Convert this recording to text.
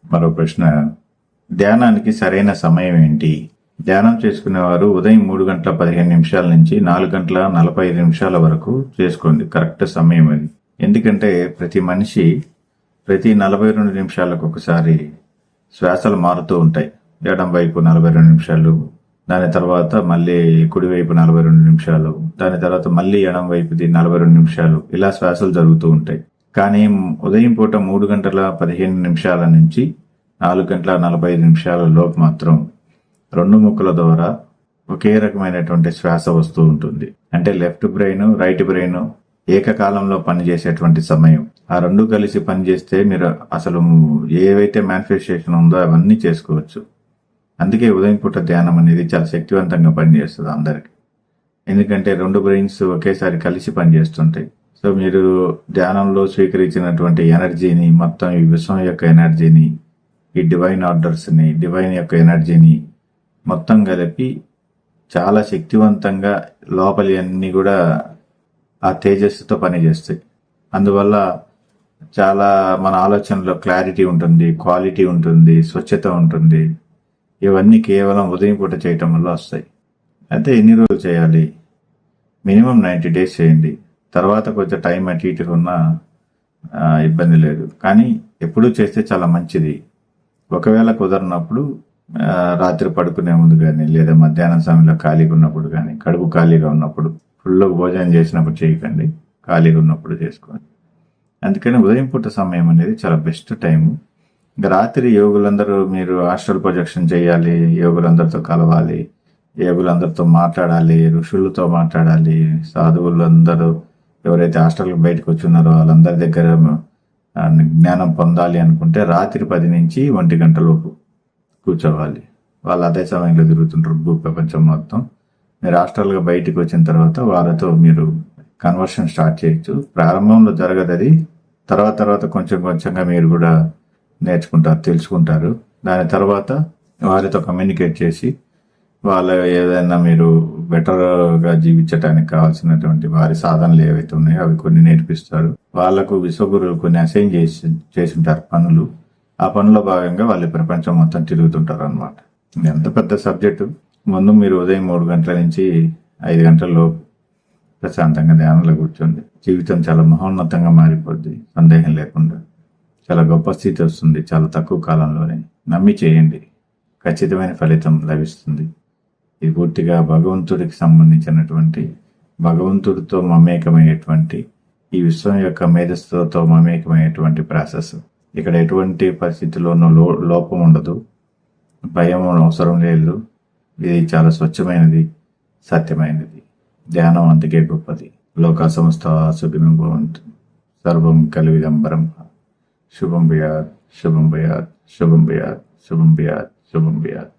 మరో ప్రశ్న, ధ్యానానికి సరైన సమయం ఏంటి? ధ్యానం చేసుకునేవారు ఉదయం 3:15 నుంచి 4:45 వరకు చేసుకోండి. కరెక్ట్ సమయం అది. ఎందుకంటే ప్రతి మనిషి ప్రతి 42 నిమిషాలకు ఒకసారి శ్వాసలు మారుతూ ఉంటాయి. ఎడం వైపు 42 నిమిషాలు, దాని తర్వాత మళ్ళీ కుడివైపు 42 నిమిషాలు, దాని తర్వాత మళ్ళీ ఎడం వైపుది 42 నిమిషాలు, ఇలా శ్వాసలు జరుగుతూ ఉంటాయి. కానీ ఉదయం పూట 3:15 నుంచి 4:45 లోపు మాత్రం 2 ముక్కల ద్వారా ఒకే రకమైనటువంటి శ్వాస వస్తూ ఉంటుంది. అంటే లెఫ్ట్ బ్రెయిన్, రైట్ బ్రెయిన్ ఏకకాలంలో పనిచేసేటువంటి సమయం. ఆ రెండు కలిసి పనిచేస్తే మీరు అసలు ఏవైతే మేనిఫెస్టేషన్ ఉందో అవన్నీ చేసుకోవచ్చు. అందుకే ఉదయం పూట ధ్యానం అనేది చాలా శక్తివంతంగా పనిచేస్తుంది అందరికి. ఎందుకంటే 2 బ్రెయిన్స్ ఒకేసారి కలిసి పనిచేస్తుంటాయి. సో మీరు ధ్యానంలో స్వీకరించినటువంటి ఎనర్జీని, మొత్తం ఈ విశ్వం యొక్క ఎనర్జీని, ఈ డివైన్ ఆర్డర్స్ని, డివైన్ యొక్క ఎనర్జీని మొత్తం కలిపి చాలా శక్తివంతంగా లోపలి అన్నీ కూడా ఆ తేజస్సుతో పనిచేస్తాయి. అందువల్ల చాలా మన ఆలోచనలో క్లారిటీ ఉంటుంది, క్వాలిటీ ఉంటుంది, స్వచ్ఛత ఉంటుంది. ఇవన్నీ కేవలం ఉదయం పూట చేయటం వల్ల వస్తాయి. అయితే ఎన్ని రోజులు చేయాలి? మినిమం 90 days చేయండి. తర్వాత కొంచెం టైం అటు ఇటు ఉన్నా ఇబ్బంది లేదు. కానీ ఎప్పుడూ చేస్తే చాలా మంచిది. ఒకవేళ కుదరనప్పుడు రాత్రి పడుకునే ముందు కానీ, లేదా మధ్యాహ్నం సమయంలో ఖాళీగా ఉన్నప్పుడు కానీ, కడుపు ఖాళీగా ఉన్నప్పుడు, ఫుల్గా భోజనం చేసినప్పుడు చేయకండి, ఖాళీగా ఉన్నప్పుడు చేసుకోండి. అందుకని ఉదయం పూట సమయం అనేది చాలా బెస్ట్ టైము. ఇంకా రాత్రి యోగులందరూ మీరు హాస్టల్ ప్రొజెక్షన్ చేయాలి, యోగులందరితో కలవాలి, యోగులందరితో మాట్లాడాలి, ఋషులతో మాట్లాడాలి, సాధువులందరూ ఎవరైతే హాస్టల్కి బయటకు వచ్చున్నారో వాళ్ళందరి దగ్గర జ్ఞానం పొందాలి అనుకుంటే రాత్రి 10 నుంచి 1 గంట లోపు కూర్చోవాలి. వాళ్ళు అదే సమయంలో తిరుగుతుంటారు భూ ప్రపంచం మొత్తం. మీరు హాస్టల్గా బయటకు వచ్చిన తర్వాత వాళ్ళతో మీరు కన్వర్షన్ స్టార్ట్ చేయొచ్చు. ప్రారంభంలో జరగదు అది, తర్వాత కొంచెంగా మీరు కూడా నేర్చుకుంటారు, తెలుసుకుంటారు. దాని తర్వాత వారితో కమ్యూనికేట్ చేసి వాళ్ళ ఏదైనా మీరు బెటర్గా జీవించడానికి కావాల్సినటువంటి వారి సాధనలు ఏవైతే ఉన్నాయో అవి కొన్ని నేర్పిస్తారు. వాళ్లకు విశ్వగురువులు కొన్ని అసైన్ చేసి ఉంటారు పనులు. ఆ పనిలో భాగంగా వాళ్ళు ప్రపంచం మొత్తం తిరుగుతుంటారు అనమాట. ఎంత పెద్ద సబ్జెక్టు. ముందు మీరు ఉదయం 3 గంటల నుంచి 5 గంటల్లో ప్రశాంతంగా ధ్యానంలో కూర్చోండి. జీవితం చాలా మహోన్నతంగా మారిపోద్ది, సందేహం లేకుండా. చాలా గొప్ప స్థితి వస్తుంది చాలా తక్కువ కాలంలోనే. నమ్మి చేయండి, ఖచ్చితమైన ఫలితం లభిస్తుంది. ఇది పూర్తిగా భగవంతుడికి సంబంధించినటువంటి, భగవంతుడితో మమేకమయ్యేటువంటి, ఈ విశ్వం యొక్క మేధస్సుతో మమేకమయ్యేటువంటి ప్రాసెస్. ఇక్కడ ఎటువంటి పరిస్థితుల్లోనూ లోపం ఉండదు, భయం అవసరం లేదు. ఇది చాలా స్వచ్ఛమైనది, సత్యమైనది. ధ్యానం అందుకే గొప్పది. లోకా సమస్త సుఖినో భవంతు. సర్వం కల్విదం బ్రహ్మ. శుభం భయాత్, శుభం భయాత్, శుభం భయాత్, శుభం భయాత్, శుభం భయాత్.